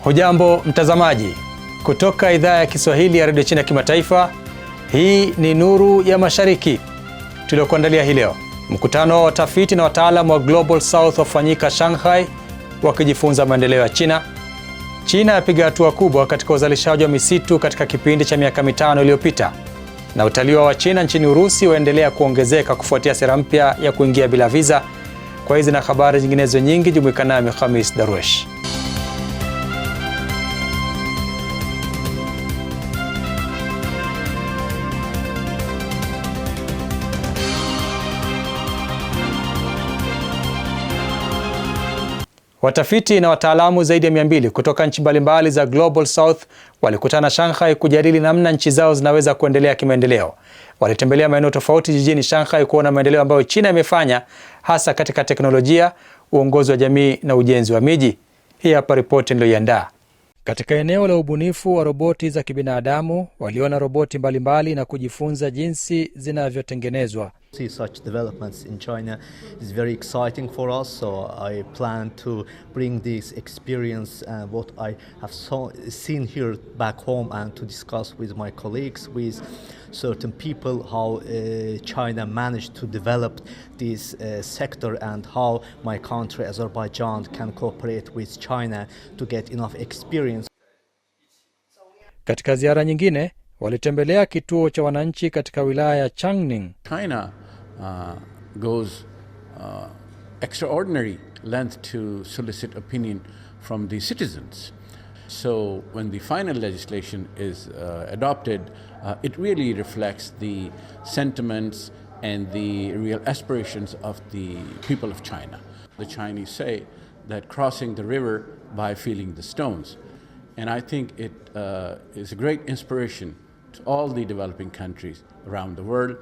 Hujambo mtazamaji, kutoka idhaa ya Kiswahili ya Radio China Kimataifa. Hii ni Nuru ya Mashariki. Tuliokuandalia hii leo: mkutano wa watafiti na wataalamu wa Global South wafanyika Shanghai wakijifunza maendeleo ya China. China yapiga hatua kubwa katika uzalishaji wa misitu katika kipindi cha miaka 5 iliyopita. Na utalii wa China nchini Urusi waendelea kuongezeka kufuatia sera mpya ya kuingia bila visa. Kwa hizi na habari nyinginezo nyingi, jumuika nami Khamis Darwesh. Watafiti na wataalamu zaidi ya 200 kutoka nchi mbalimbali za Global South walikutana Shanghai kujadili namna nchi zao zinaweza kuendelea kimaendeleo. Walitembelea maeneo tofauti jijini Shanghai kuona maendeleo ambayo China imefanya, hasa katika teknolojia, uongozi wa jamii na ujenzi wa miji. Hii hapa ripoti niliyoiandaa. Katika eneo la ubunifu wa roboti za kibinadamu, waliona roboti mbalimbali na kujifunza jinsi zinavyotengenezwa. See such developments in China is very exciting for us, so I plan to bring this experience and what I have seen here back home and to discuss with my colleagues, with certain people, how China managed to develop this sector and how my country, Azerbaijan, can cooperate with China to get enough experience. Katika ziara nyingine, walitembelea kituo cha wananchi katika wilaya ya Changning. China goes extraordinary length to solicit opinion from the citizens. So when the final legislation is adopted, it really reflects the sentiments and the real aspirations of the people of China. The Chinese say that crossing the river by feeling the stones. And I think it is a great inspiration to all the developing countries around the world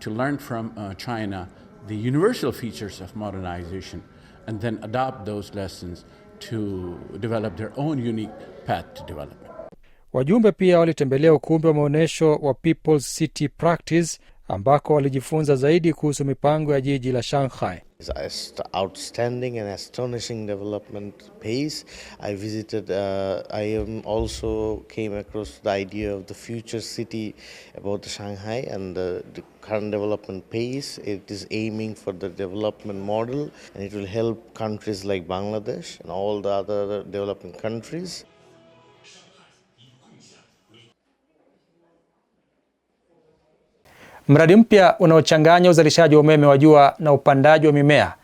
to learn from China the universal features of modernization and then adopt those lessons to develop their own unique path to development. Wajumbe pia walitembelea ukumbi wa maonesho wa People's City Practice ambako walijifunza zaidi kuhusu mipango ya jiji la Shanghai. It's outstanding and astonishing development pace. I also came across the idea of the future city about Shanghai and the current development pace. It is aiming for the development model, and it will help countries like Bangladesh and all the other developing countries. Mradi mpya unaochanganya uzalishaji wa umeme wa jua na upandaji wa mimea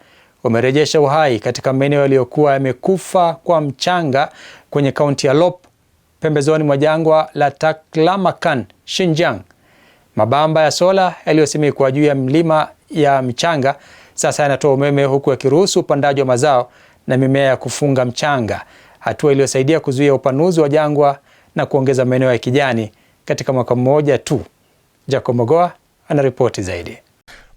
umerejesha uhai katika maeneo yaliyokuwa yamekufa kwa mchanga kwenye kaunti ya Lop, pembezoni mwa jangwa la Taklamakan, Xinjiang. Mabamba ya sola yaliyosimikwa juu ya mlima ya mchanga sasa yanatoa umeme huku yakiruhusu upandaji wa mazao na mimea ya kufunga mchanga, hatua iliyosaidia kuzuia upanuzi wa jangwa na kuongeza maeneo ya kijani katika mwaka mmoja tu. Jacob Mogoa anaripoti zaidi.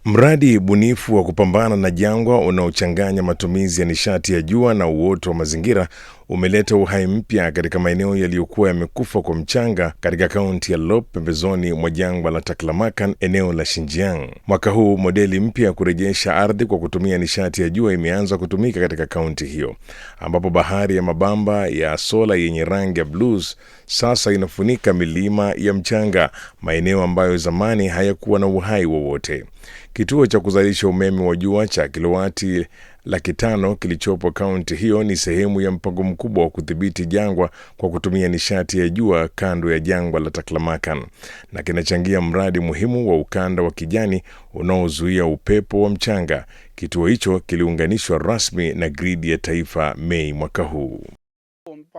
Mradi bunifu wa kupambana na jangwa unaochanganya matumizi ya nishati ya jua na uoto wa mazingira umeleta uhai mpya katika maeneo yaliyokuwa yamekufa kwa mchanga katika kaunti ya Lop, pembezoni mwa jangwa la Taklamakan, eneo la Xinjiang. Mwaka huu modeli mpya ya kurejesha ardhi kwa kutumia nishati ya jua imeanza kutumika katika kaunti hiyo, ambapo bahari ya mabamba ya sola yenye rangi ya blues sasa inafunika milima ya mchanga, maeneo ambayo zamani hayakuwa na uhai wowote. Kituo cha kuzalisha umeme wa jua cha kilowati 500 kilichopo kaunti hiyo ni sehemu ya mpango mkubwa wa kudhibiti jangwa kwa kutumia nishati ya jua kando ya jangwa la Taklamakan, na kinachangia mradi muhimu wa ukanda wa kijani unaozuia upepo wa mchanga. Kituo hicho kiliunganishwa rasmi na gridi ya taifa Mei mwaka huu.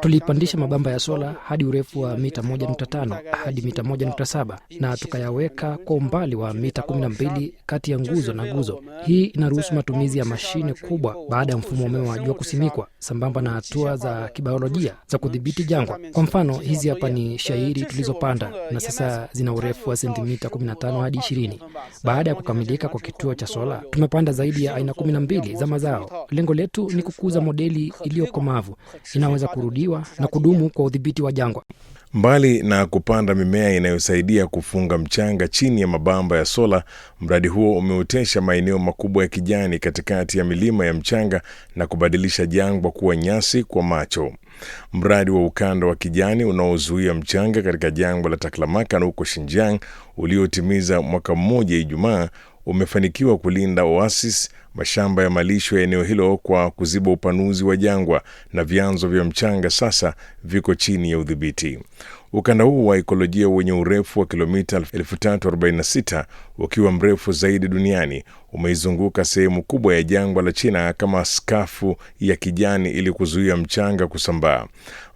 Tulipandisha mabamba ya sola hadi urefu wa mita 1.5 hadi mita 1.7 na tukayaweka kwa umbali wa mita 12 kati ya nguzo na nguzo. Hii inaruhusu matumizi ya mashine kubwa baada ya mfumo wa umeme wa jua kusimikwa, sambamba na hatua za kibiolojia za kudhibiti jangwa. Kwa mfano, hizi hapa ni shairi tulizopanda na sasa zina urefu wa sentimita 15 hadi 20. Baada ya kukamilika kwa kituo cha sola, tumepanda zaidi ya aina 12 za mazao. Lengo letu ni kukuza modeli iliyokomavu, inaweza kurudiwa na kudumu kwa udhibiti wa jangwa. Mbali na kupanda mimea inayosaidia kufunga mchanga chini ya mabamba ya sola, mradi huo umeotesha maeneo makubwa ya kijani katikati ya milima ya mchanga na kubadilisha jangwa kuwa nyasi kwa macho. Mradi wa ukanda wa kijani unaozuia mchanga katika jangwa la Taklamakan huko Xinjiang, uliotimiza mwaka mmoja Ijumaa, umefanikiwa kulinda oasis, mashamba ya malisho ya eneo hilo kwa kuziba upanuzi wa jangwa, na vyanzo vya mchanga sasa viko chini ya udhibiti. Ukanda huu wa ekolojia wenye urefu wa kilomita 1346 ukiwa mrefu zaidi duniani, umeizunguka sehemu kubwa ya jangwa la China kama skafu ya kijani ili kuzuia mchanga kusambaa.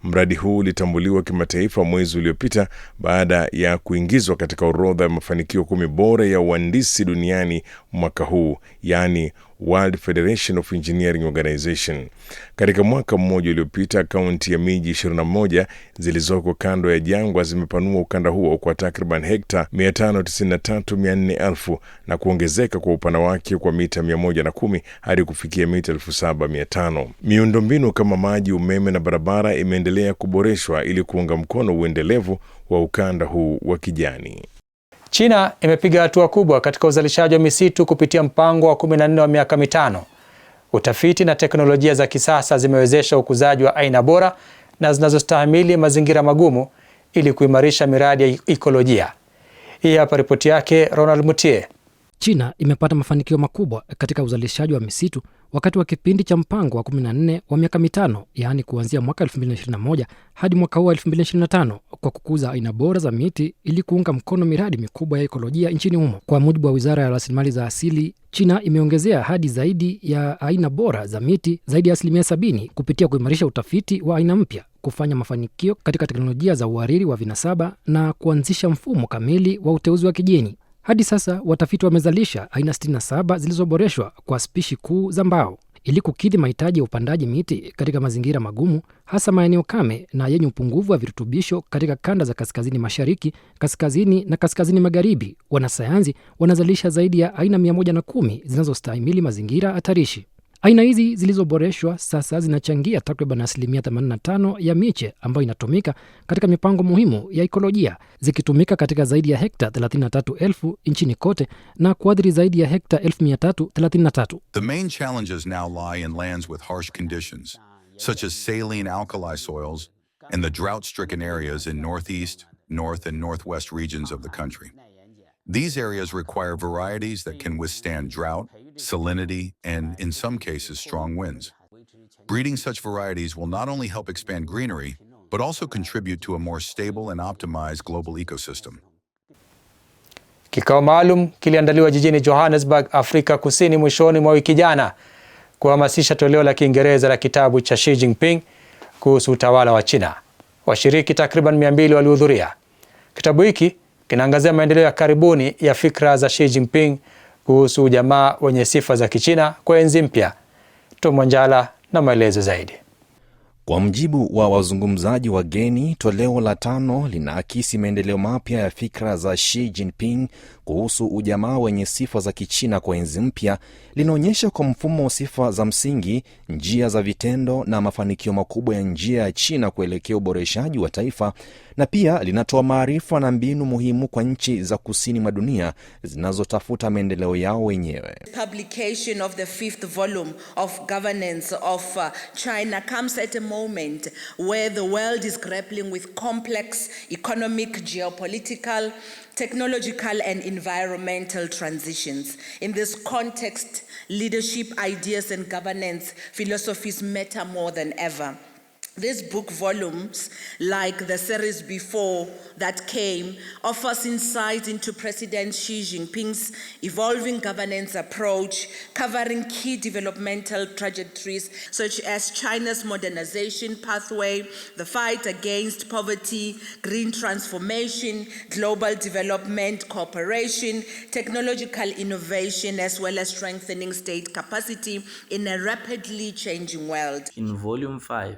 Mradi huu ulitambuliwa kimataifa mwezi uliopita baada ya kuingizwa katika orodha ya mafanikio 10 bora ya uhandisi duniani mwaka huu, yani World Federation of Engineering Organization. Katika mwaka mmoja uliopita, kaunti ya miji 21 zilizoko kando ya jangwa zimepanua ukanda huo kwa takriban hekta 593,400 na kuongezeka kwa upana wake kwa mita 110 hadi kufikia mita 7,500. Miundombinu kama maji, umeme na barabara imeendelea kuboreshwa ili kuunga mkono uendelevu wa ukanda huu wa kijani. China imepiga hatua kubwa katika uzalishaji wa misitu kupitia mpango wa 14 wa miaka mitano. Utafiti na teknolojia za kisasa zimewezesha ukuzaji wa aina bora na zinazostahimili mazingira magumu ili kuimarisha miradi ya ekolojia. Hii hapa ripoti yake Ronald Mutie. China imepata mafanikio makubwa katika uzalishaji wa misitu wakati wa kipindi cha mpango wa 14 wa miaka mitano, yaani kuanzia mwaka 2021 hadi mwaka huu 2025, kwa kukuza aina bora za miti ili kuunga mkono miradi mikubwa ya ekolojia nchini humo. Kwa mujibu wa Wizara ya Rasilimali za Asili, China imeongezea hadi zaidi ya aina bora za miti zaidi ya 70% kupitia kuimarisha utafiti wa aina mpya, kufanya mafanikio katika teknolojia za uhariri wa vinasaba na kuanzisha mfumo kamili wa uteuzi wa kijeni. Hadi sasa watafiti wamezalisha aina 67 zilizoboreshwa kwa spishi kuu za mbao ili kukidhi mahitaji ya upandaji miti katika mazingira magumu, hasa maeneo kame na yenye upungufu wa virutubisho katika kanda za kaskazini mashariki, kaskazini na kaskazini magharibi. Wanasayansi wanazalisha zaidi ya aina 110 zinazostahimili mazingira hatarishi. Aina hizi zilizoboreshwa sasa zinachangia takriban 85% ya miche ambayo inatumika katika mipango muhimu ya ekolojia, zikitumika katika zaidi ya hekta 33,000 nchini kote na kuathiri zaidi ya hekta 333,000. The main challenges now lie in lands with harsh conditions, such as saline alkali soils and the drought-stricken areas in northeast, north and northwest regions of the country. These areas require varieties that can withstand drought, salinity, and, in some cases, strong winds. Breeding such varieties will not only help expand greenery, but also contribute to a more stable and optimized global ecosystem. Kikao maalum kiliandaliwa jijini Johannesburg, Afrika Kusini mwishoni mwa wiki jana kuhamasisha toleo la Kiingereza la kitabu cha Xi Jinping kuhusu utawala wa China. Washiriki takriban 200 walihudhuria. Kitabu hiki kinaangazia maendeleo ya karibuni ya fikra za Xi Jinping kuhusu ujamaa wenye sifa za Kichina kwa enzi mpya. Tom Wanjala na maelezo zaidi. Kwa mjibu wa wazungumzaji wageni, toleo la 5 linaakisi maendeleo mapya ya fikra za Xi Jinping kuhusu ujamaa wenye sifa za Kichina kwa enzi mpya. Linaonyesha kwa mfumo wa sifa za msingi, njia za vitendo na mafanikio makubwa ya njia ya China kuelekea uboreshaji wa taifa, na pia linatoa maarifa na mbinu muhimu kwa nchi za kusini mwa dunia zinazotafuta maendeleo yao wenyewe. Publication of the 5th volume of Governance of China comes at a moment where the world is grappling with complex economic, geopolitical, technological and environmental transitions. In this context, leadership, ideas and governance philosophies matter more than ever. These book volumes, like the series before that came, offers insight into President Xi Jinping's evolving governance approach, covering key developmental trajectories such as China's modernization pathway, the fight against poverty, green transformation, global development cooperation, technological innovation, as well as strengthening state capacity in a rapidly changing world. In Volume 5,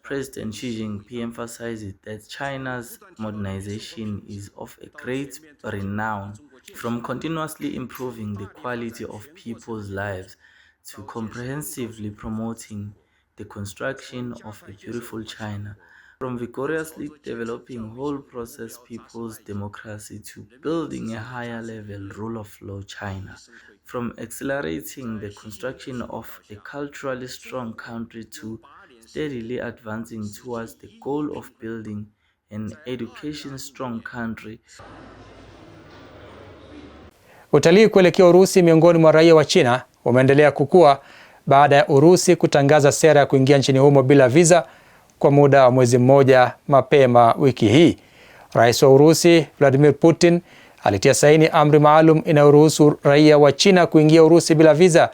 President Xi Jinping emphasizes that China's modernization is of a great renown, from continuously improving the quality of people's lives to comprehensively promoting the construction of a beautiful China. from vigorously developing whole process people's democracy to building a higher level rule of law China, from accelerating the construction of a culturally strong country to steadily advancing towards the goal of building an education strong country. Utalii kuelekea Urusi miongoni mwa raia wa China umeendelea kukua baada ya Urusi kutangaza sera ya kuingia nchini humo bila visa kwa muda wa mwezi mmoja mapema wiki hii. Rais wa Urusi Vladimir Putin alitia saini amri maalum inayoruhusu raia wa China kuingia Urusi bila visa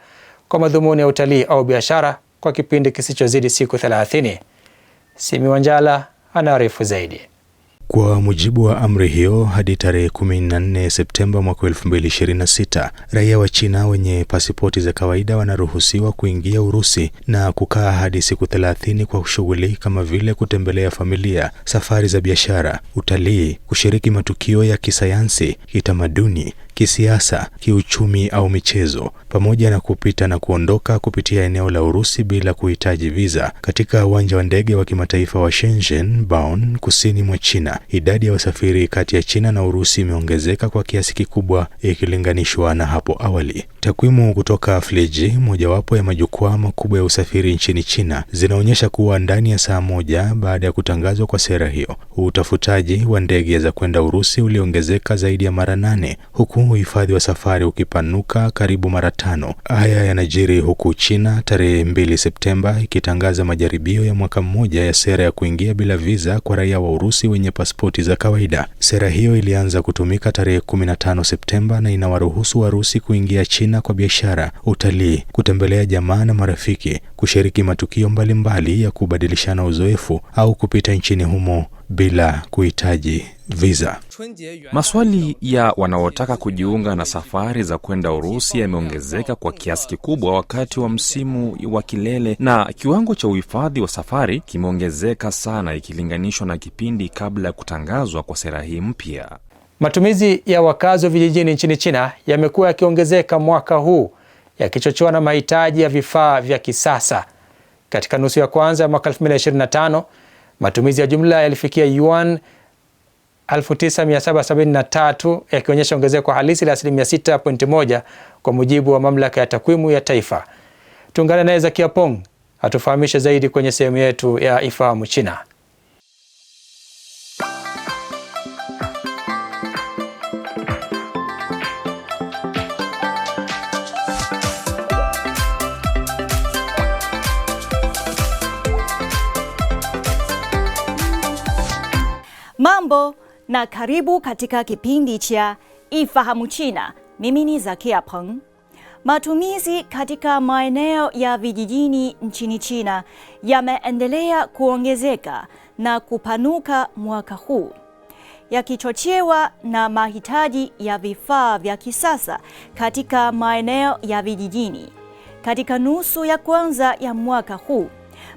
kwa madhumuni ya utalii au biashara kwa kipindi kisichozidi siku 30. Simi Wanjala anaarifu zaidi. Kwa mujibu wa amri hiyo, hadi tarehe 14 Septemba mwaka 2026, raia wa China wenye pasipoti za kawaida wanaruhusiwa kuingia Urusi na kukaa hadi siku 30 kwa shughuli kama vile kutembelea familia, safari za biashara, utalii, kushiriki matukio ya kisayansi, kitamaduni, kisiasa, kiuchumi au michezo, pamoja na kupita na kuondoka kupitia eneo la Urusi bila kuhitaji visa. Katika uwanja wa ndege wa kimataifa wa Shenzhen, Baon, kusini mwa China, idadi ya wasafiri kati ya China na Urusi imeongezeka kwa kiasi kikubwa ikilinganishwa na hapo awali. Takwimu kutoka Fleji, mojawapo ya majukwaa makubwa ya usafiri nchini China, zinaonyesha kuwa ndani ya saa moja baada ya kutangazwa kwa sera hiyo, utafutaji wa ndege za kwenda Urusi uliongezeka zaidi ya mara 8, huku uhifadhi wa safari ukipanuka karibu mara 5. Haya yanajiri huku China tarehe 2 Septemba ikitangaza majaribio ya mwaka mmoja ya sera ya kuingia bila visa kwa raia wa Urusi wenye pasipoti za kawaida. Sera hiyo ilianza kutumika tarehe 15 Septemba na inawaruhusu Warusi kuingia China kwa biashara, utalii, kutembelea jamaa na marafiki, kushiriki matukio mbalimbali ya kubadilishana uzoefu au kupita nchini humo bila kuhitaji visa. Maswali ya wanaotaka kujiunga na safari za kwenda Urusi yameongezeka kwa kiasi kikubwa wakati wa msimu wa kilele, na kiwango cha uhifadhi wa safari kimeongezeka sana ikilinganishwa na kipindi kabla ya kutangazwa kwa sera hii mpya. Matumizi ya wakazi wa vijijini nchini China yamekuwa yakiongezeka mwaka huu, yakichochewa na mahitaji ya vifaa vya kisasa. Katika nusu ya kwanza ya mwaka 2025, matumizi ya jumla yalifikia yuan 9773, yakionyesha ongezeko halisi la 6.1% kwa mujibu wa mamlaka ya takwimu ya taifa. Tuungane naye Zakia Pong atufahamishe zaidi kwenye sehemu yetu ya Ifahamu China. Mambo na karibu katika kipindi cha Ifahamu China. Mimi ni Zakia Peng. Matumizi katika maeneo ya vijijini nchini China yameendelea kuongezeka na kupanuka mwaka huu, yakichochewa na mahitaji ya vifaa vya kisasa katika maeneo ya vijijini. Katika nusu ya kwanza ya mwaka huu,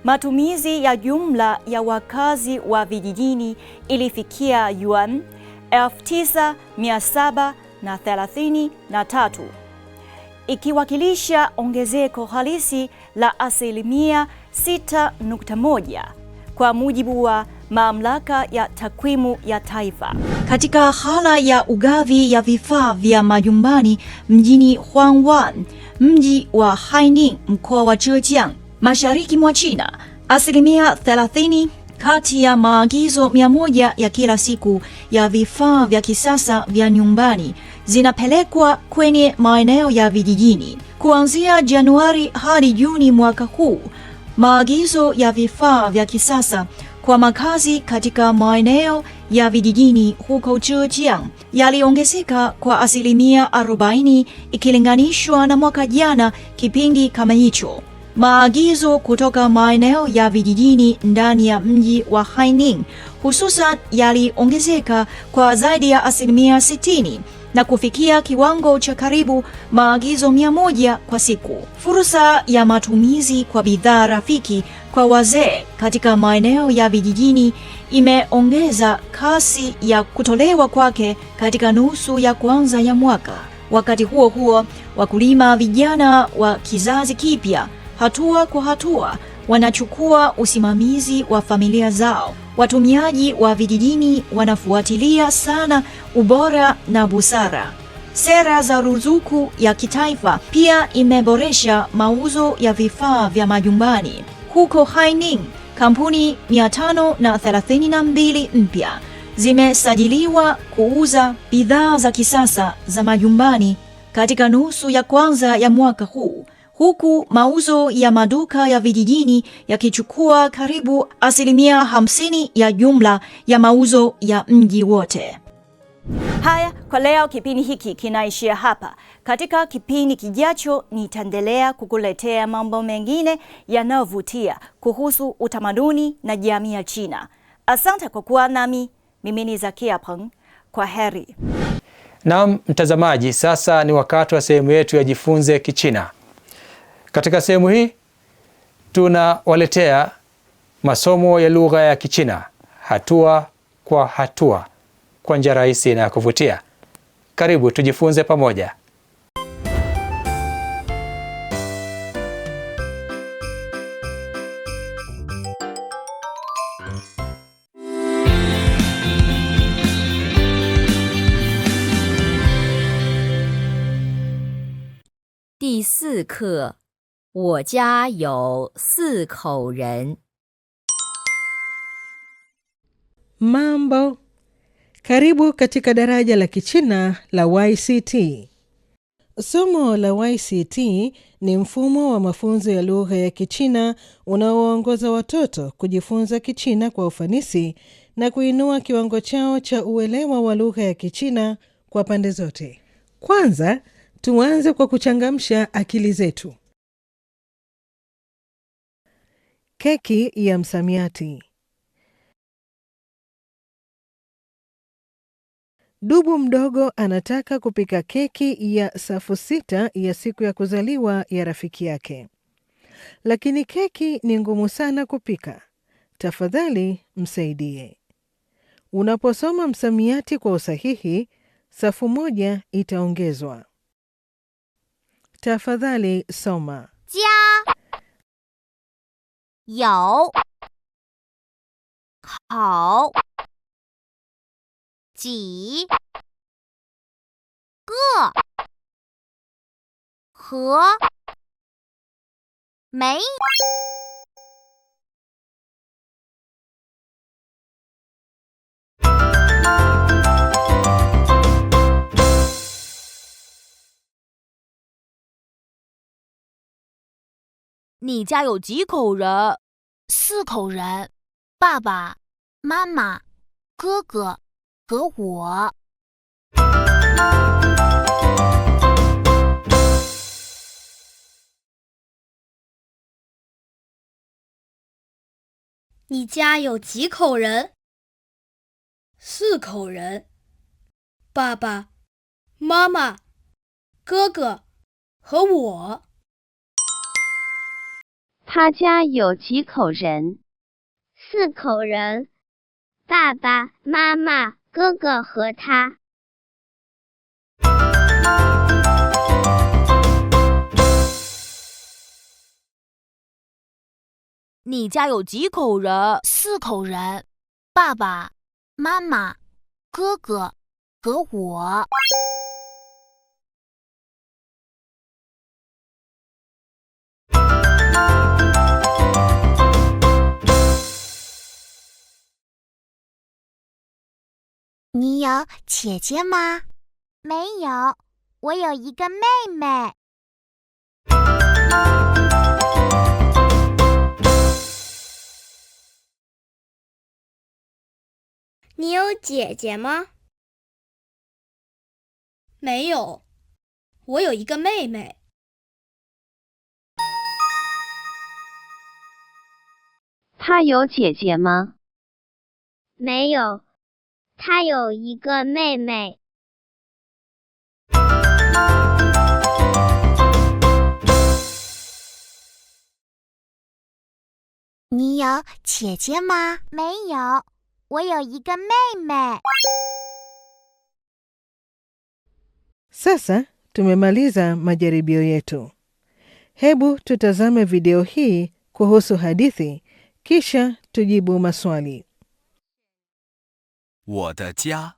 matumizi ya jumla ya wakazi wa vijijini ilifikia yuan 9733, ikiwakilisha ongezeko halisi la 6.1% kwa mujibu wa mamlaka ya takwimu ya taifa. Katika hala ya ugavi ya vifaa vya majumbani mjini Huangwan, mji wa Haining, mkoa wa Zhejiang, mashariki mwa China, 30% kati ya maagizo 100 ya kila siku ya vifaa vya kisasa vya nyumbani zinapelekwa kwenye maeneo ya vijijini. Kuanzia Januari hadi Juni mwaka huu, maagizo ya vifaa vya kisasa kwa makazi katika maeneo ya vijijini huko Zhejiang yaliongezeka kwa 40% ikilinganishwa na mwaka jana kipindi kama hicho. Maagizo kutoka maeneo ya vijijini ndani ya mji wa Haining hususan yaliongezeka kwa zaidi ya 60% na kufikia kiwango cha karibu maagizo 100 kwa siku. Fursa ya matumizi kwa bidhaa rafiki kwa wazee katika maeneo ya vijijini imeongeza kasi ya kutolewa kwake katika nusu ya kwanza ya mwaka. Wakati huo huo, wakulima vijana wa kizazi kipya hatua kwa hatua wanachukua usimamizi wa familia zao. Watumiaji wa vijijini wanafuatilia sana ubora na busara. Sera za ruzuku ya kitaifa pia imeboresha mauzo ya vifaa vya majumbani. Huko Haining, kampuni 532 mpya zimesajiliwa kuuza bidhaa za kisasa za majumbani katika nusu ya kwanza ya mwaka huu, huku mauzo ya maduka ya vijijini yakichukua karibu 50% ya jumla ya mauzo ya mji wote. Haya, kwa leo kipindi hiki kinaishia hapa. Katika kipindi kijacho nitaendelea kukuletea mambo mengine yanayovutia kuhusu utamaduni na jamii ya China. Asante kwa kuwa nami. Mimi ni Zakia Peng. Kwa heri. Naam, mtazamaji, sasa ni wakati wa sehemu yetu ya Jifunze Kichina. Katika sehemu hii tunawaletea masomo ya lugha ya Kichina hatua kwa hatua kwa njia rahisi na ya kuvutia. Karibu tujifunze pamoja. Di 4课，我家有4口人。 Mambo. Karibu katika daraja la Kichina la YCT. Somo la YCT ni mfumo wa mafunzo ya lugha ya Kichina unaoongoza watoto kujifunza Kichina kwa ufanisi na kuinua kiwango chao cha uelewa wa lugha ya Kichina kwa pande zote. Kwanza, tuanze kwa kuchangamsha akili zetu. Keki ya msamiati. Dubu mdogo anataka kupika keki ya safu 6 ya siku ya kuzaliwa ya rafiki yake. Lakini keki ni ngumu sana kupika. Tafadhali msaidie. Unaposoma msamiati kwa usahihi, safu 1 itaongezwa. Tafadhali soma. Jia you hao ji ge he mei. Ni家有几口人？4口人，爸爸、妈妈、哥哥和我。你家有几口人？4口人，爸爸、妈妈、哥哥和我。他家有几口人？4口人，爸爸妈妈哥哥和他。你家有几口人？4口人，爸爸妈妈哥哥和我。你有姐姐吗？没有，我有一个妹妹。你有姐姐吗？没有，我有一个妹妹。他有姐姐吗？没有。他有一个妹妹。你有姐姐吗？没有，我有一个妹妹。 Sasa tumemaliza majaribio yetu. Hebu tutazame video hii kuhusu hadithi, kisha tujibu maswali. 我的家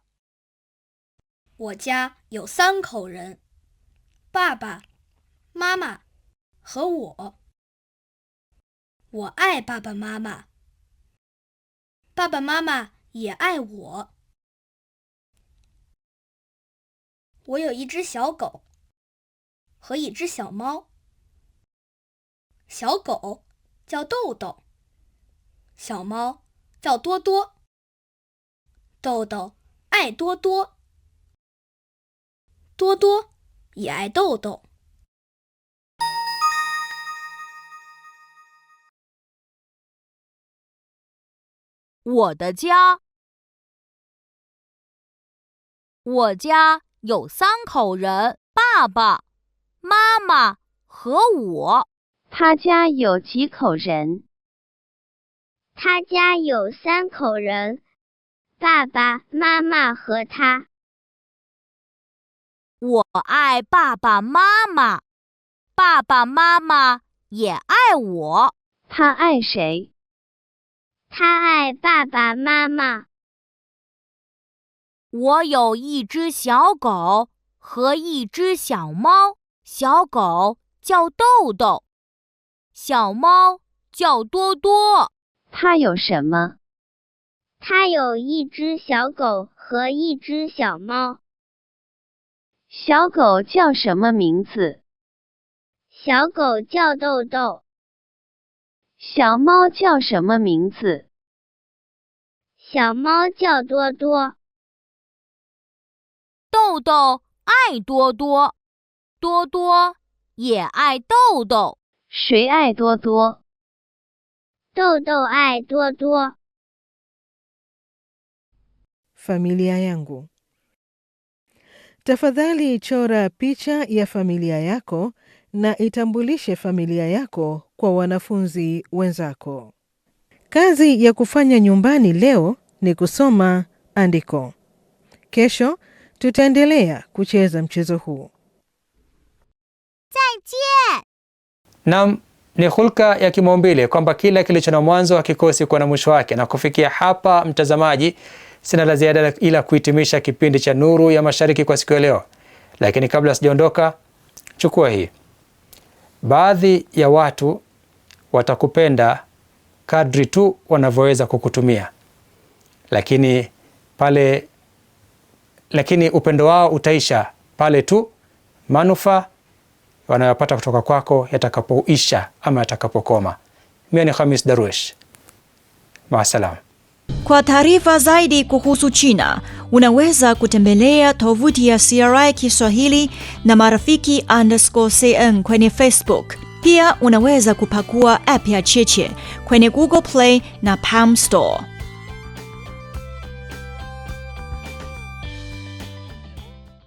我家有3口人，爸爸、妈妈和我。我爱爸爸妈妈，爸爸妈妈也爱我。我有一只小狗和一只小猫。小狗叫豆豆，小猫叫多多。豆豆爱多多，多多也爱豆豆。我的家，我家有3口人，爸爸、妈妈和我。他家有几口人？他家有3口人，爸爸妈妈和他。我爱爸爸妈妈，爸爸妈妈也爱我。他爱谁？他爱爸爸妈妈。我有一只小狗和一只小猫，小狗叫豆豆，小猫叫多多。他有什么？他有一只小狗和一只小猫。小狗叫什么名字？小狗叫豆豆。小猫叫什么名字？小猫叫多多。豆豆爱多多，多多也爱豆豆。谁爱多多？豆豆爱多多。 Familia yangu. Tafadhali chora picha ya familia yako na itambulishe familia yako kwa wanafunzi wenzako. Kazi ya kufanya nyumbani leo ni kusoma andiko. Kesho tutaendelea kucheza mchezo huu. 再见. Naam, ni hulka ya kimaumbile kwamba kila kilicho na mwanzo hakikosi kuwa na mwisho wake. Na kufikia hapa, mtazamaji, sina la ziada ila kuhitimisha kipindi cha Nuru ya Mashariki kwa siku ya leo. Lakini kabla sijaondoka, chukua hii. Baadhi ya watu watakupenda kadri tu wanavyoweza kukutumia. Lakini upendo wao utaisha pale tu manufaa wanayopata kutoka kwako yatakapoisha ama yatakapokoma. Mimi ni Khamis Darwish. Maasalam. Kwa taarifa zaidi kuhusu China, unaweza kutembelea tovuti ya CRI Kiswahili na marafiki_CN kwenye Facebook. Pia unaweza kupakua app ya Cheche kwenye Google Play na Palm Store.